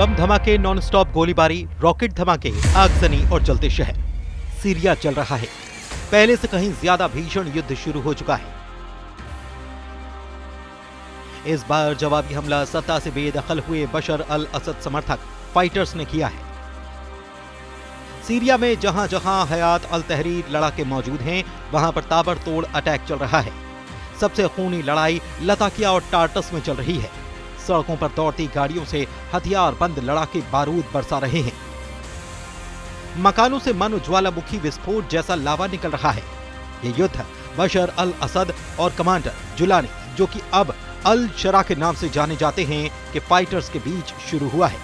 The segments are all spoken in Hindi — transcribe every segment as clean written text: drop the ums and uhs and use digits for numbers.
बम धमाके, नॉन स्टॉप गोलीबारी, रॉकेट धमाके, आगजनी और जलते शहर। सीरिया चल रहा है। पहले से कहीं ज्यादा भीषण युद्ध शुरू हो चुका है। इस बार जवाबी हमला सत्ता से बेदखल हुए बशर अल असद समर्थक फाइटर्स ने किया है। सीरिया में जहां जहां हयात अल तहरीर लड़ाके मौजूद हैं, वहां पर ताबड़तोड़ अटैक चल रहा है। सबसे खूनी लड़ाई लताकिया और टार्टस में चल रही है। सड़कों पर दौड़ती गाड़ियों से हथियार बंद लड़ाके बारूद बरसा रहे हैं। मकानों से मानो ज्वालामुखी विस्फोट जैसा लावा निकल रहा है। ये युद्ध बशर अल असद और कमांडर जुलानी, जो कि अब अल शरा के नाम से जाने जाते हैं, के फाइटर्स के बीच शुरू हुआ है।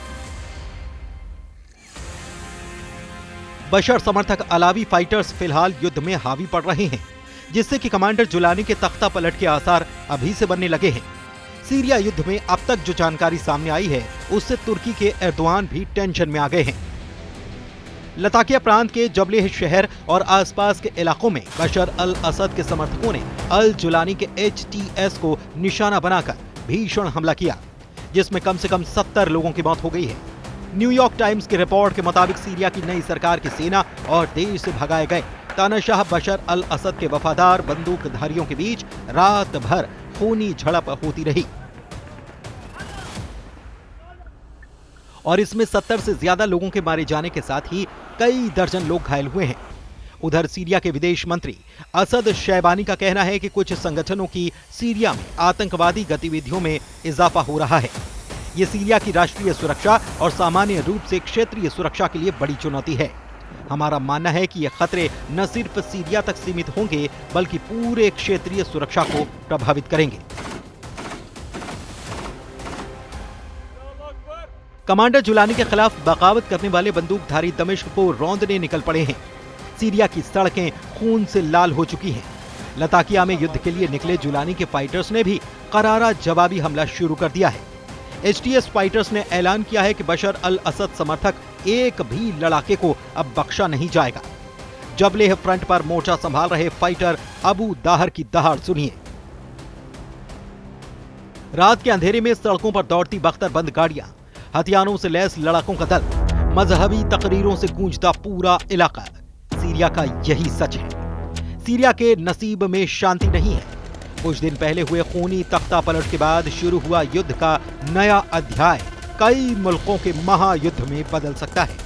बशर समर्थक अलावी फाइटर्स फिलहाल युद्ध में हावी पड़ रहे हैं, जिससे कि कमांडर जुलानी के तख्ता पलट के आसार अभी से बनने लगे हैं। सीरिया युद्ध में अब तक जो जानकारी सामने आई है, उससे तुर्की के एर्दोआन भी टेंशन में आ गए हैं। लताकिया प्रांत के जबलेह शहर और आसपास के इलाकों में बशर अल असद के समर्थकों ने अल जुलानी के HTS को निशाना बनाकर भीषण हमला किया, जिसमें कम से कम 70 लोगों की मौत हो गई है। न्यूयॉर्क टाइम्स की रिपोर्ट के मुताबिक सीरिया की नई सरकार की सेना और देश से भगाए गए तानाशाह बशर अल असद के वफादार बंदूकधारियों के बीच रात भर खूनी झड़प होती रही और इसमें 70 से ज्यादा लोगों के मारे जाने के साथ ही कई दर्जन लोग घायल हुए हैं। उधर सीरिया के विदेश मंत्री असद शैबानी का कहना है कि कुछ संगठनों की सीरिया में आतंकवादी गतिविधियों में इजाफा हो रहा है। ये सीरिया की राष्ट्रीय सुरक्षा और सामान्य रूप से क्षेत्रीय सुरक्षा के लिए बड़ी चुनौती है। हमारा मानना है कि ये खतरे न सिर्फ सीरिया तक सीमित होंगे, बल्कि पूरे क्षेत्रीय सुरक्षा को प्रभावित करेंगे। कमांडर जुलानी के खिलाफ बगावत करने वाले बंदूकधारी दमिश्क को रौंदने निकल पड़े हैं। सीरिया की सड़कें खून से लाल हो चुकी हैं। लताकिया में युद्ध के लिए निकले जुलानी के फाइटर्स ने भी करारा जवाबी हमला शुरू कर दिया है। HTS फाइटर्स ने ऐलान किया है कि बशर अल असद समर्थक एक भी लड़ाके को अब बख्शा नहीं जाएगा। जबलेह फ्रंट पर मोर्चा संभाल रहे फाइटर अबू दाहर की दहाड़ सुनिए। रात के अंधेरे में सड़कों पर दौड़ती बख्तरबंद गाड़ियां, हथियारों से लैस लड़ाकों का दल, मजहबी तकरीरों से गूंजता पूरा इलाका। सीरिया का यही सच है। सीरिया के नसीब में शांति नहीं है। कुछ दिन पहले हुए खूनी तख्ता पलट के बाद शुरू हुआ युद्ध का नया अध्याय कई मुल्कों के महायुद्ध में बदल सकता है।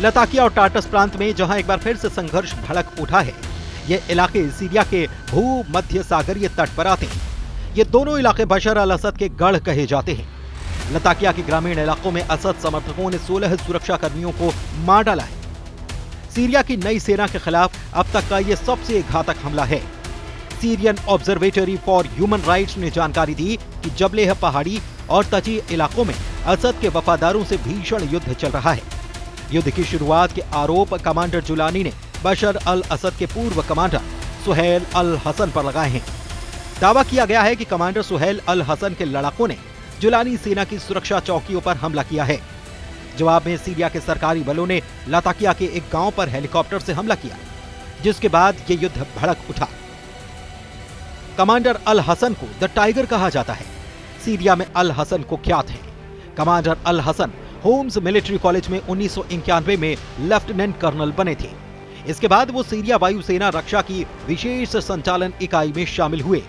लताकिया और टार्टस प्रांत में जहां एक बार फिर से संघर्ष भड़क उठा है, ये इलाके सीरिया के भूमध्य सागरीय तट पर आते हैं। ये दोनों इलाके बशर अल असद के गढ़ कहे जाते हैं। लताकिया के ग्रामीण इलाकों में असद समर्थकों ने 16 सुरक्षा कर्मियों को मार डाला है। सीरिया की नई सेना के खिलाफ अब तक का यह सबसे घातक हमला है। Syrian observatory for human rights ने जानकारी दी कि जबलेह पहाड़ी और तटीय इलाकों में असद के वफादारों से भीषण युद्ध चल रहा है। युद्ध की शुरुआत के आरोप कमांडर जुलानी ने बशर अल असद के पूर्व कमांडर सुहेल अल हसन पर लगाए हैं। दावा किया गया है कि कमांडर सुहेल अल हसन के लड़ाकों ने जुलानी सेना की सुरक्षा चौकियों पर हमला किया है। जवाब में सीरिया के सरकारी बलों ने लताकिया के एक गांव पर हेलीकॉप्टर से हमला किया, जिसके बाद ये युद्ध भड़क उठा। कमांडर अल हसन को द टाइगर कहा जाता है। सीरिया में अल हसन को ख्यात है। कमांडर अल हसन होम्स मिलिट्री कॉलेज में 1991 में लेफ्टिनेंट कर्नल बने थे। इसके बाद वो सीरिया वायुसेना रक्षा की विशेष संचालन इकाई में शामिल हुए।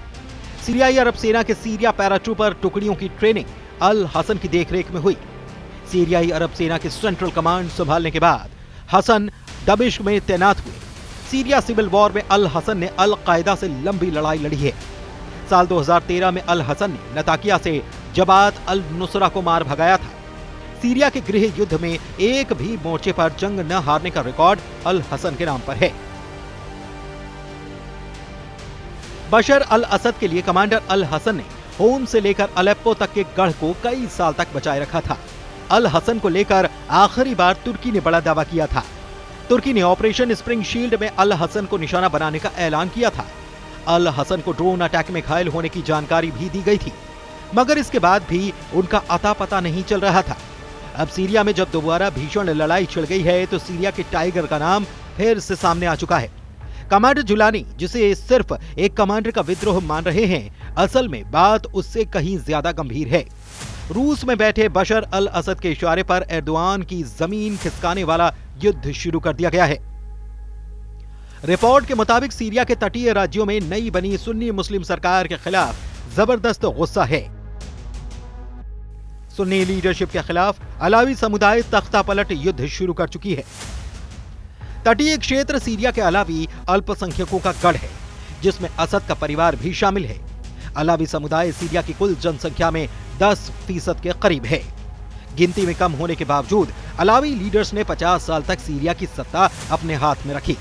सीरियाई अरब सेना के सीरिया पैराट्रूपर टुकड़ियों की ट्रेनिंग अल हसन की देखरेख में हुई। सीरियाई अरब सेना के सेंट्रल कमांड संभालने के बाद हसन दमिश्क में तैनात हुए। सीरिया सिविल वॉर में अल हसन ने अल कायदा से लंबी लड़ाई लड़ी है। साल 2013 में अल हसन ने लताकिया से जबात अल नुसरा को मार भगाया था। सीरिया के गृह युद्ध में एक भी मोर्चे पर जंग न हारने का रिकॉर्ड अल हसन के नाम पर है। बशर अल असद के लिए कमांडर अल हसन ने होम से लेकर अलेप्पो तक के गढ़ को कई साल तक बचाए रखा था। अल हसन को लेकर आखिरी बार तुर्की ने बड़ा दावा किया था। तुर्की ने ऑपरेशन स्प्रिंग शील्ड में अल हसन को निशाना बनाने का ऐलान किया था। अल हसन को ड्रोन अटैक में घायल होने की जानकारी भी दी गई थी, मगर इसके बाद भी उनका अता पता नहीं चल रहा था। अब सीरिया में जब दोबारा भीषण लड़ाई छिड़ गई है, तो सीरिया के टाइगर का नाम फिर से सामने आ चुका है। कमांडर जुलानी, जिसे सिर्फ एक कमांडर का विद्रोह मान रहे हैं, असल में बात उससे कहीं ज्यादा गंभीर है। रूस में बैठे बशर अल असद के इशारे पर एर्दोआन की जमीन खिसकाने वाला युद्ध शुरू कर दिया गया है। रिपोर्ट के मुताबिक सीरिया के तटीय राज्यों में नई बनी सुन्नी मुस्लिम सरकार के खिलाफ जबरदस्त गुस्सा है। सुन्नी लीडरशिप के खिलाफ अलावी समुदाय तख्ता पलट युद्ध शुरू कर चुकी है। तटीय क्षेत्र सीरिया के अलावी अल्पसंख्यकों का गढ़ है, जिसमें असद का परिवार भी शामिल है। अलावी समुदाय सीरिया की कुल जनसंख्या में 10% के करीब है। गिनती में कम होने के बावजूद अलावी लीडर्स ने 50 साल तक सीरिया की सत्ता अपने हाथ में रखी।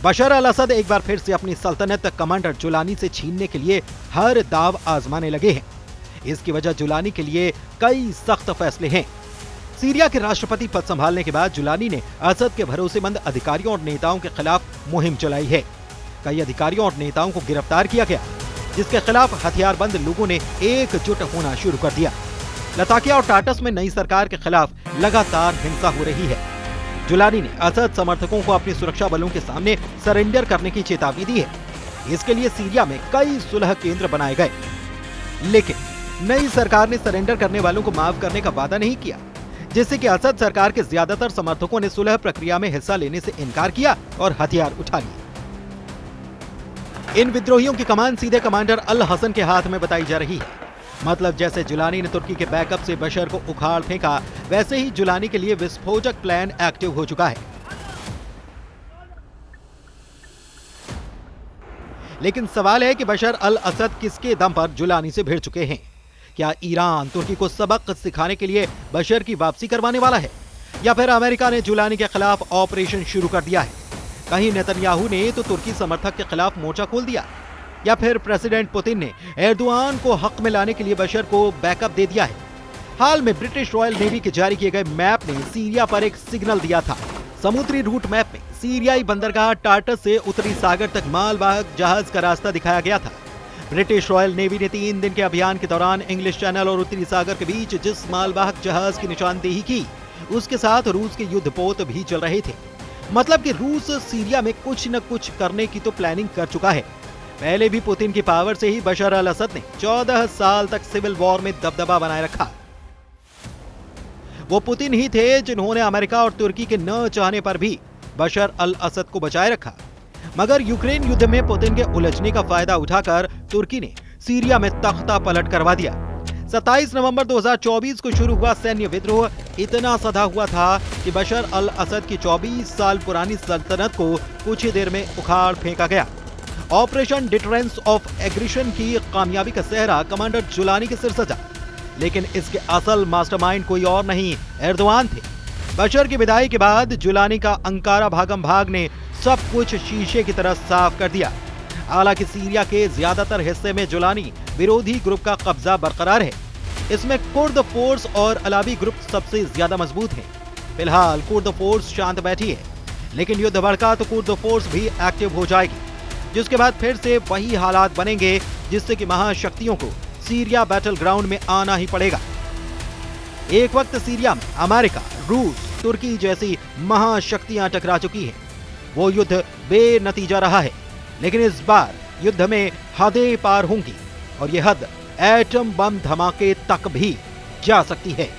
बशर अल असद एक बार फिर से अपनी सल्तनत कमांडर जुलानी से छीनने के लिए हर दाव आजमाने लगे हैं। इसकी वजह जुलानी के लिए कई सख्त फैसले हैं। सीरिया के राष्ट्रपति पद संभालने के बाद जुलानी ने असद के भरोसेमंद अधिकारियों और नेताओं के खिलाफ मुहिम चलाई है। कई अधिकारियों और नेताओं को गिरफ्तार किया गया, जिसके खिलाफ हथियारबंद लोगों ने एकजुट होना शुरू कर दिया। लताकिया और टाटस में नई सरकार के खिलाफ लगातार हिंसा हो रही है। जुलानी ने असद समर्थकों को अपनी सुरक्षा बलों के सामने सरेंडर करने की चेतावनी दी है। इसके लिए सीरिया में कई सुलह केंद्र बनाए गए, लेकिन नई सरकार ने सरेंडर करने वालों को माफ करने का वादा नहीं किया, जिससे कि असद सरकार के ज्यादातर समर्थकों ने सुलह प्रक्रिया में हिस्सा लेने से इनकार किया और हथियार उठा लिए। इन विद्रोहियों की कमान सीधे कमांडर अल हसन के हाथ में बताई जा रही है। मतलब जैसे जुलानी ने तुर्की के बैकअप से बशर को उखाड़ फेंका, वैसे ही जुलानी के लिए विस्फोटक प्लान एक्टिव हो चुका है। लेकिन सवाल है कि बशर अल असद किसके दम पर जुलानी से भिड़ चुके हैं। क्या ईरान तुर्की को सबक सिखाने के लिए बशर की वापसी करवाने वाला है, या फिर अमेरिका ने जुलानी के खिलाफ ऑपरेशन शुरू कर दिया है? कहीं नेतन्याहू ने तो तुर्की समर्थक के खिलाफ मोर्चा खोल दिया, या फिर प्रेसिडेंट पुतिन ने एर्दोआन को हक में लाने के लिए बशर को बैकअप दे दिया है। हाल में ब्रिटिश रॉयल नेवी के जारी किए गए मैप ने सीरिया पर एक सिग्नल दिया था। समुद्री रूट मैप में सीरियाई बंदरगाह टार्टस से उत्तरी सागर तक मालवाहक जहाज का रास्ता दिखाया गया था। ब्रिटिश रॉयल नेवी ने 3 दिन के अभियान के दौरान इंग्लिश चैनल और उत्तरी सागर के बीच जिस मालवाहक जहाज की निशानदेही की, उसके साथ रूस के युद्धपोत भी चल रहे थे। मतलब कि रूस सीरिया में कुछ न कुछ करने की तो प्लानिंग कर चुका है। पहले भी पुतिन की पावर से ही बशर अल असद ने 14 साल तक सिविल वॉर में दबदबा बनाए रखा। वो पुतिन ही थे जिन्होंने अमेरिका और तुर्की के न चाहने पर भी बशर अल असद को बचाए रखा। मगर यूक्रेन युद्ध में पुतिन के उलझने का फायदा उठाकर तुर्की ने सीरिया में तख्ता पलट करवा दिया। 27 नवंबर 2024 को शुरू हुआ सैन्य विद्रोह इतना सधा हुआ था कि बशर अल असद की 24 साल पुरानी सल्तनत को कुछ ही देर में उखाड़ फेंका गया। ऑपरेशन डिटरेंस ऑफ एग्रेशन की कामयाबी का सेहरा कमांडर जुलानी के सिर सजा, लेकिन इसके असल मास्टरमाइंड कोई और नहीं, एर्दोआन थे। बशर की विदाई के बाद जुलानी का अंकारा भागम भाग ने सब कुछ शीशे की तरह साफ कर दिया। हालांकि सीरिया के ज्यादातर हिस्से में जुलानी विरोधी ग्रुप का कब्जा बरकरार है। इसमें कुर्द फोर्स और अलावी ग्रुप सबसे ज्यादा मजबूत हैं। फिलहाल कुर्द फोर्स शांत बैठी है, लेकिन युद्ध भड़का तो कुर्द फोर्स भी एक्टिव हो जाएगी, जिसके बाद फिर से वही हालात बनेंगे, जिससे कि महाशक्तियों को सीरिया बैटल ग्राउंड में आना ही पड़ेगा। एक वक्त सीरिया में अमेरिका, रूस, तुर्की जैसी महाशक्तियां टकरा चुकी हैं। वो युद्ध बेनतीजा रहा है, लेकिन इस बार युद्ध में हदें पार होंगी और ये हद एटम बम धमाके तक भी जा सकती है।